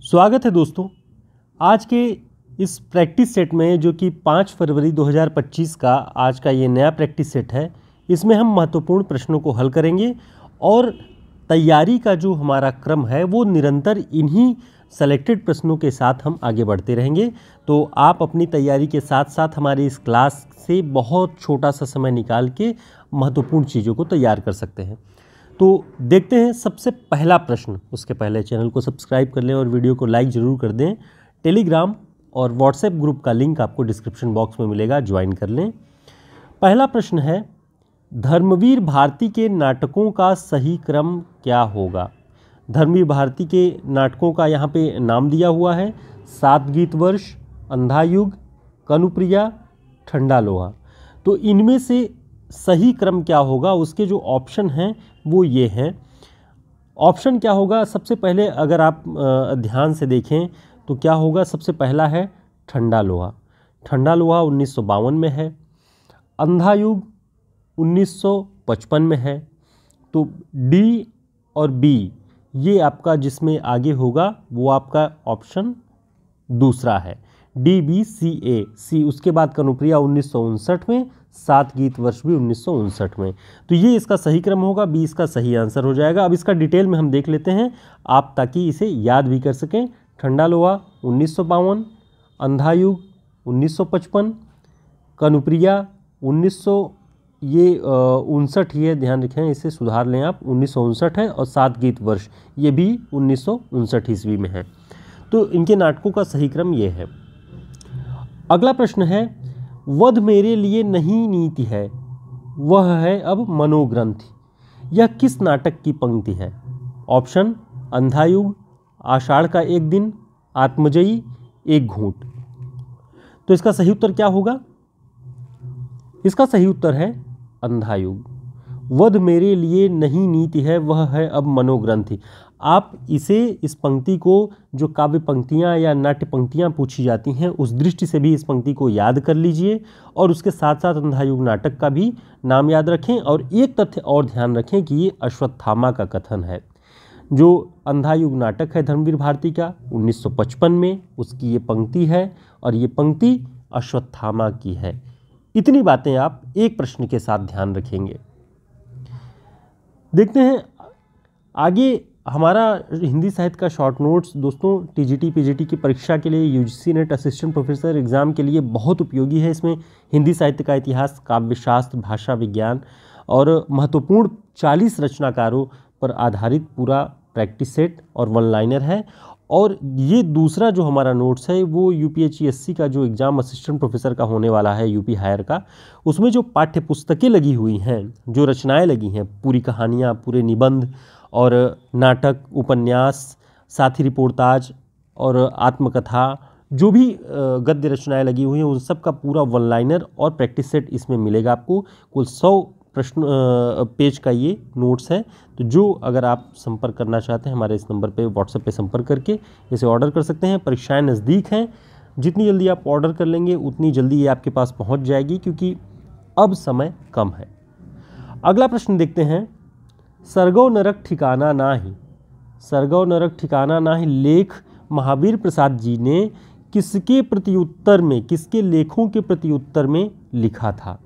स्वागत है दोस्तों। आज के इस प्रैक्टिस सेट में जो कि 5 फरवरी 2025 का आज का ये नया प्रैक्टिस सेट है, इसमें हम महत्वपूर्ण प्रश्नों को हल करेंगे और तैयारी का जो हमारा क्रम है वो निरंतर इन्हीं सेलेक्टेड प्रश्नों के साथ हम आगे बढ़ते रहेंगे। तो आप अपनी तैयारी के साथ साथ हमारी इस क्लास से बहुत छोटा सा समय निकाल के महत्वपूर्ण चीज़ों को तैयार कर सकते हैं। तो देखते हैं सबसे पहला प्रश्न। उसके पहले चैनल को सब्सक्राइब कर लें और वीडियो को लाइक ज़रूर कर दें। टेलीग्राम और व्हाट्सएप ग्रुप का लिंक आपको डिस्क्रिप्शन बॉक्स में मिलेगा, ज्वाइन कर लें। पहला प्रश्न है, धर्मवीर भारती के नाटकों का सही क्रम क्या होगा। धर्मवीर भारती के नाटकों का यहाँ पे नाम दिया हुआ है, सात गीत वर्ष, अंधा युग, कनुप्रिया, ठंडा लोहा। तो इनमें से सही क्रम क्या होगा, उसके जो ऑप्शन हैं वो ये हैं। ऑप्शन क्या होगा, सबसे पहले अगर आप ध्यान से देखें तो क्या होगा, सबसे पहला है ठंडा लोहा। ठंडा लोहा 1952 में है। अंधा युग 1955 में है। तो डी और बी ये आपका जिसमें आगे होगा वो आपका ऑप्शन दूसरा है, डी बी सी ए सी। उसके बाद कनुप्रिया 1959 में, सात गीत वर्ष भी 1959 में। तो ये इसका सही क्रम होगा, बी इसका सही आंसर हो जाएगा। अब इसका डिटेल में हम देख लेते हैं आप, ताकि इसे याद भी कर सकें। ठंडा लोहा 1952, अंधा युग 1955, कनुप्रिया 1959 ही है, ध्यान रखें, इसे सुधार लें आप, 1959 है। और सात गीत वर्ष ये भी 1959 ईस्वी में है। तो इनके नाटकों का सही क्रम ये है। अगला प्रश्न है, वध मेरे लिए नहीं नीति है, वह है अब मनोग्रंथ। यह किस नाटक की पंक्ति है। ऑप्शन अंधा युग, आषाढ़ का एक दिन, आत्मजयी, एक घूंट। तो इसका सही उत्तर क्या होगा, इसका सही उत्तर है अंधा युग। वध मेरे लिए नहीं नीति है, वह है अब मनोग्रंथि। आप इसे, इस पंक्ति को, जो काव्य पंक्तियाँ या नाट्य पंक्तियाँ पूछी जाती हैं उस दृष्टि से भी इस पंक्ति को याद कर लीजिए और उसके साथ साथ अंधायुग नाटक का भी नाम याद रखें। और एक तथ्य और ध्यान रखें कि ये अश्वत्थामा का कथन है। जो अंधायुग नाटक है धर्मवीर भारती का 1955 में, उसकी ये पंक्ति है और ये पंक्ति अश्वत्थामा की है। इतनी बातें आप एक प्रश्न के साथ ध्यान रखेंगे। देखते हैं आगे। हमारा हिंदी साहित्य का शॉर्ट नोट्स दोस्तों टीजीटी पीजीटी की परीक्षा के लिए, UGC net assistant professor exam के लिए बहुत उपयोगी है। इसमें हिंदी साहित्य का इतिहास, काव्यशास्त्र, भाषा विज्ञान और महत्वपूर्ण 40 रचनाकारों पर आधारित पूरा प्रैक्टिस सेट और वन लाइनर है। और ये दूसरा जो हमारा नोट्स है वो यूपीएचसीएससी का जो एग्ज़ाम असिस्टेंट प्रोफेसर का होने वाला है, यूपी हायर का, उसमें जो पाठ्य पुस्तकें लगी हुई हैं, जो रचनाएँ लगी हैं, पूरी कहानियाँ, पूरे निबंध और नाटक, उपन्यास, साथी रिपोर्टाज और आत्मकथा, जो भी गद्य रचनाएँ लगी हुई हैं उन सब का पूरा वन लाइनर और प्रैक्टिस सेट इसमें मिलेगा आपको। कुल 100 प्रश्न पेज का ये नोट्स है। तो जो अगर आप संपर्क करना चाहते हैं हमारे इस नंबर पे व्हाट्सएप पे संपर्क करके इसे ऑर्डर कर सकते हैं। परीक्षाएं नज़दीक हैं, जितनी जल्दी आप ऑर्डर कर लेंगे उतनी जल्दी ये आपके पास पहुंच जाएगी, क्योंकि अब समय कम है। अगला प्रश्न देखते हैं, सरगौ नरक ठिकाना नाही, सरगौ नरक ठिकाना नाही लेख महावीर प्रसाद जी ने किसके प्रत्युत्तर में, किसके लेखों के प्रत्युत्तर में लिखा था।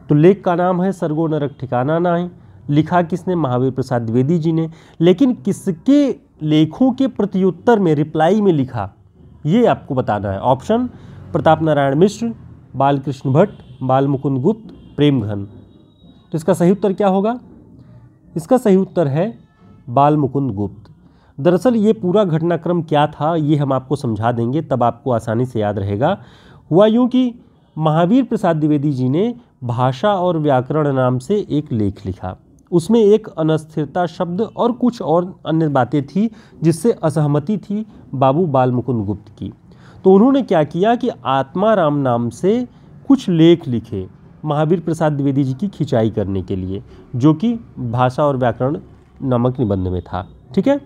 तो लेख का नाम है सरगौ नरक ठिकाना नाही, लिखा किसने, महावीर प्रसाद द्विवेदी जी ने। लेकिन किसके लेखों के प्रत्युत्तर में, रिप्लाई में लिखा, ये आपको बताना है। ऑप्शन प्रताप नारायण मिश्र, बालकृष्ण भट्ट, बालमुकुंद गुप्त, प्रेमघन। तो इसका सही उत्तर क्या होगा, इसका सही उत्तर है बालमुकुंद गुप्त। दरअसल ये पूरा घटनाक्रम क्या था ये हम आपको समझा देंगे, तब आपको आसानी से याद रहेगा। हुआ यूँ कि महावीर प्रसाद द्विवेदी जी ने भाषा और व्याकरण नाम से एक लेख लिखा। उसमें एक अनस्थिरता शब्द और कुछ और अन्य बातें थी जिससे असहमति थी बाबू बालमुकुंद गुप्त की। तो उन्होंने क्या किया कि आत्माराम नाम से कुछ लेख लिखे महावीर प्रसाद द्विवेदी जी की खिंचाई करने के लिए, जो कि भाषा और व्याकरण नामक निबंध में था। ठीक है,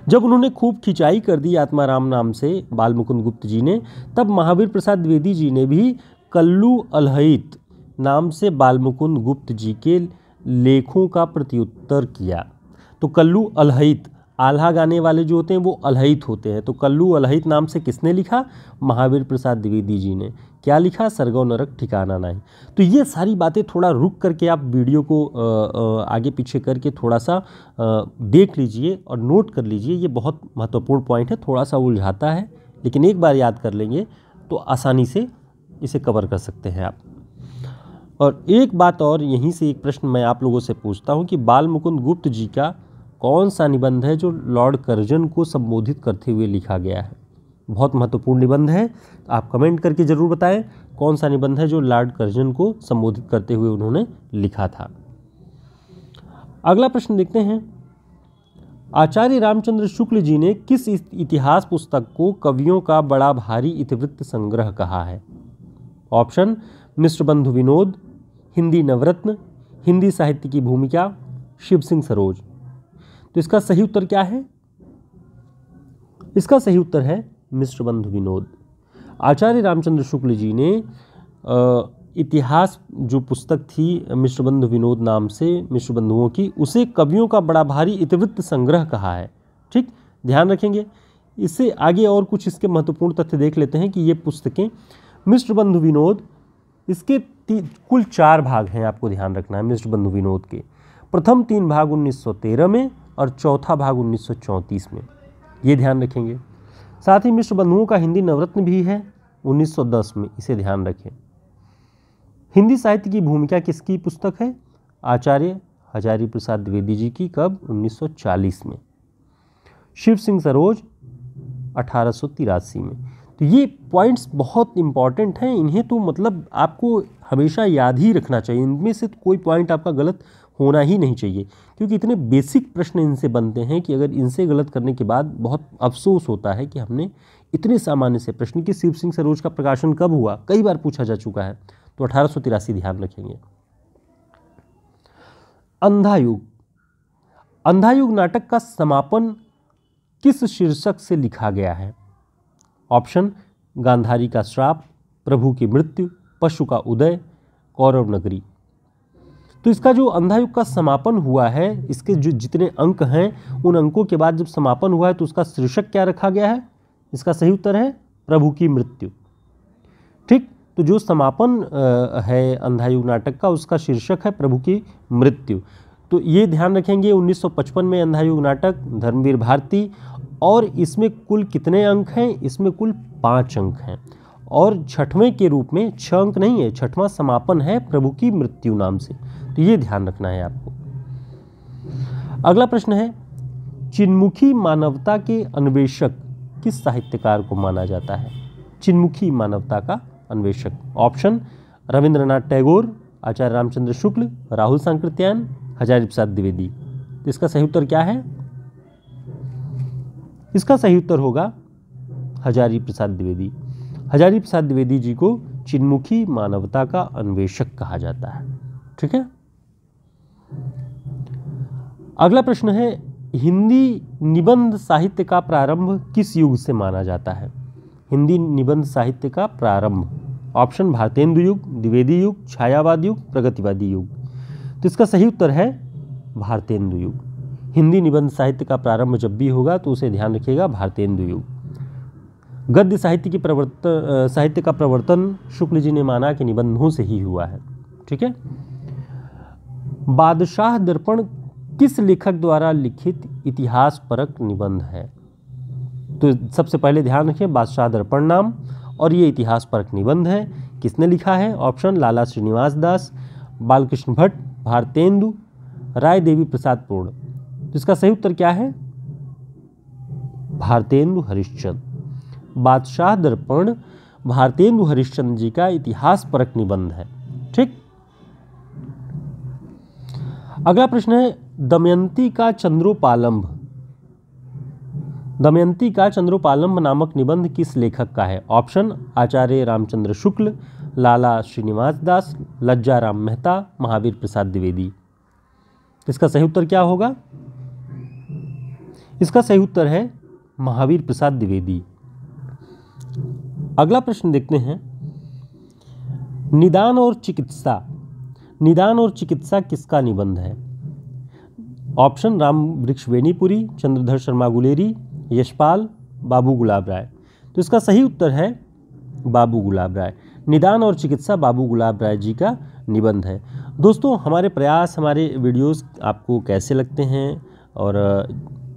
जब उन्होंने खूब खिंचाई कर दी आत्माराम नाम से बालमुकुंद गुप्त जी ने, तब महावीर प्रसाद द्विवेदी जी ने भी कल्लू अलहित नाम से बालमुकुंद गुप्त जी के लेखों का प्रत्युत्तर किया। तो कल्लू अलहित आल्हा गाने वाले जो होते हैं वो अलहित होते हैं। तो कल्लू अलहित नाम से किसने लिखा? महावीर प्रसाद द्विवेदी जी ने। क्या लिखा? सरगो नरक ठिकाना नहीं। तो ये सारी बातें थोड़ा रुक करके आप वीडियो को आगे पीछे करके थोड़ा सा देख लीजिए और नोट कर लीजिए। ये बहुत महत्वपूर्ण पॉइंट है, थोड़ा सा उलझाता है, लेकिन एक बार याद कर लेंगे तो आसानी से इसे कवर कर सकते हैं आप। और एक बात और, यहीं से एक प्रश्न मैं आप लोगों से पूछता हूँ कि बाल मुकुंद गुप्त जी का कौन सा निबंध है जो लॉर्ड कर्जन को संबोधित करते हुए लिखा गया है? बहुत महत्वपूर्ण निबंध है, आप कमेंट करके जरूर बताएं कौन सा निबंध है जो लॉर्ड कर्जन को संबोधित करते हुए उन्होंने लिखा था। अगला प्रश्न देखते हैं। आचार्य रामचंद्र शुक्ल जी ने किस इतिहास पुस्तक को कवियों का बड़ा भारी इतिवृत्त संग्रह कहा है? ऑप्शन: मिश्र बंधु विनोद, हिंदी नवरत्न, हिंदी साहित्य की भूमिका, शिव सिंह सरोज। तो इसका सही उत्तर क्या है? इसका सही उत्तर है मिश्र बंधु विनोद। आचार्य रामचंद्र शुक्ल जी ने इतिहास जो पुस्तक थी मिश्र बंधु विनोद नाम से, मिश्र बंधुओं की, उसे कवियों का बड़ा भारी इतिवृत्त संग्रह कहा है। ठीक, ध्यान रखेंगे। इससे आगे और कुछ इसके महत्वपूर्ण तथ्य देख लेते हैं कि ये पुस्तकें मिश्र बंधु विनोद, इसके कुल 4 भाग हैं, आपको ध्यान रखना है मिश्र बंधु विनोद के। प्रथम 3 भाग 1913 में और चौथा भाग 1934 में, ये ध्यान रखेंगे। साथ ही मिश्र बंधुओं का हिंदी नवरत्न भी है 1910 में, इसे ध्यान रखें। हिंदी साहित्य की भूमिका किसकी पुस्तक है? आचार्य हजारी प्रसाद द्विवेदी जी की। कब? 1940 में। शिव सिंह सरोज 1883 में। तो ये पॉइंट्स बहुत इंपॉर्टेंट हैं, इन्हें तो मतलब आपको हमेशा याद ही रखना चाहिए। इनमें से कोई पॉइंट आपका गलत होना ही नहीं चाहिए, क्योंकि इतने बेसिक प्रश्न इनसे बनते हैं कि अगर इनसे गलत करने के बाद बहुत अफसोस होता है कि हमने इतने सामान्य से प्रश्न कि शिव सिंह सरोज का प्रकाशन कब हुआ, कई बार पूछा जा चुका है, तो 1883 ध्यान रखेंगे। अंधायुग। अंधायुग नाटक का समापन किस शीर्षक से लिखा गया है? ऑप्शन: गांधारी का श्राप, प्रभु की मृत्यु, पशु का उदय, कौरव नगरी। तो इसका जो अंधायुग का समापन हुआ है, इसके जो जितने अंक हैं उन अंकों के बाद जब समापन हुआ है तो उसका शीर्षक क्या रखा गया है? इसका सही उत्तर है प्रभु की मृत्यु। ठीक, तो जो समापन है अंधायुग नाटक का, उसका शीर्षक है प्रभु की मृत्यु। तो ये ध्यान रखेंगे। 1955 में अंधायुग नाटक, धर्मवीर भारती, और इसमें कुल कितने अंक हैं? इसमें कुल 5 अंक हैं, और छठवें के रूप में 6 अंक नहीं है, छठवां समापन है प्रभु की मृत्यु नाम से। तो ये ध्यान रखना है आपको। अगला प्रश्न है, चिन्मुखी मानवता के अन्वेषक किस साहित्यकार को माना जाता है? चिन्मुखी मानवता का अन्वेषक। ऑप्शन: रविंद्रनाथ टैगोर, आचार्य रामचंद्र शुक्ल, राहुल सांकृत्यायन, हजारी प्रसाद द्विवेदी। तो इसका सही उत्तर क्या है? इसका सही उत्तर होगा हजारी प्रसाद द्विवेदी। हजारी प्रसाद द्विवेदी जी को चिन्मुखी मानवता का अन्वेषक कहा जाता है। ठीक है। अगला प्रश्न है, हिंदी निबंध साहित्य का प्रारंभ किस युग से माना जाता है? हिंदी निबंध साहित्य का प्रारंभ। ऑप्शन: भारतेंदु युग, द्विवेदी युग, छायावाद युग, प्रगतिवादी युग। तो इसका सही उत्तर है भारतेंदु युग। हिंदी निबंध साहित्य का प्रारंभ जब भी होगा तो उसे ध्यान रखिएगा, भारतेंदु युग। गद्य साहित्य का प्रवर्तन शुक्ल जी ने माना कि निबंधों से ही हुआ है। ठीक है। बादशाह दर्पण किस लेखक द्वारा लिखित इतिहास परक निबंध है? तो सबसे पहले ध्यान रखिए, बादशाह दर्पण नाम, और ये इतिहास परक निबंध है। किसने लिखा है? ऑप्शन: लाला श्रीनिवास दास, बालकृष्ण भट्ट, भारतेंदु, राय देवी प्रसाद पूर्ण। तो इसका सही उत्तर क्या है? भारतेंदु हरिश्चंद्र। बादशाह दर्पण भारतेंदु हरिश्चंद्र जी का इतिहास परक निबंध है। ठीक। अगला प्रश्न है, दमयंती का चंद्रोपालंब। दमयंती का चंद्रोपालंब नामक निबंध किस लेखक का है? ऑप्शन: आचार्य रामचंद्र शुक्ल, लाला श्रीनिवास दास, लज्जाराम मेहता, महावीर प्रसाद द्विवेदी। इसका सही उत्तर क्या होगा? इसका सही उत्तर है महावीर प्रसाद द्विवेदी। अगला प्रश्न देखते हैं, निदान और चिकित्सा। निदान और चिकित्सा किसका निबंध है? ऑप्शन राम वृक्ष वेणीपुरी, चंद्रधर शर्मा गुलेरी, यशपाल, बाबू गुलाब राय। तो इसका सही उत्तर है बाबू गुलाब राय। निदान और चिकित्सा बाबू गुलाब राय जी का निबंध है। दोस्तों, हमारे प्रयास, हमारे वीडियोस आपको कैसे लगते हैं, और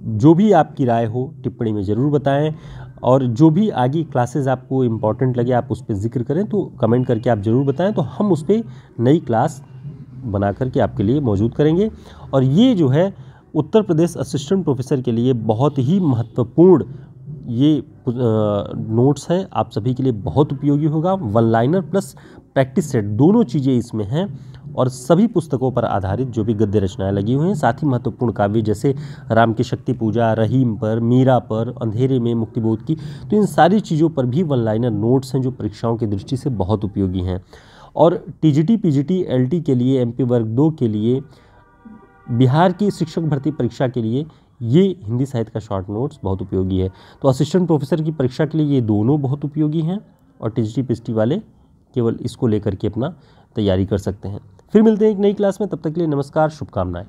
जो भी आपकी राय हो टिप्पणी में ज़रूर बताएं, और जो भी आगे क्लासेस आपको इम्पॉर्टेंट लगे आप उस पर जिक्र करें तो कमेंट करके आप ज़रूर बताएं, तो हम उस पर नई क्लास बना करके आपके लिए मौजूद करेंगे। और ये जो है उत्तर प्रदेश असिस्टेंट प्रोफेसर के लिए बहुत ही महत्वपूर्ण ये नोट्स है, आप सभी के लिए बहुत उपयोगी होगा। One liner plus practice set दोनों चीज़ें इसमें हैं, और सभी पुस्तकों पर आधारित जो भी गद्य रचनाएं लगी हुई हैं, साथ ही महत्वपूर्ण काव्य जैसे राम की शक्ति पूजा, रहीम पर, मीरा पर, अंधेरे में मुक्तिबोध की, तो इन सारी चीज़ों पर भी वन लाइनर नोट्स हैं जो परीक्षाओं की दृष्टि से बहुत उपयोगी हैं। और टीजीटी, पीजीटी, एलटी के लिए, एमपी वर्ग 2 के लिए, बिहार की शिक्षक भर्ती परीक्षा के लिए ये हिंदी साहित्य का शॉर्ट नोट्स बहुत उपयोगी है। तो असिस्टेंट प्रोफेसर की परीक्षा के लिए ये दोनों बहुत उपयोगी हैं, और टीजीटी पीजीटी वाले केवल इसको लेकर के अपना तैयारी कर सकते हैं। फिर मिलते हैं एक नई क्लास में, तब तक के लिए नमस्कार, शुभकामनाएं।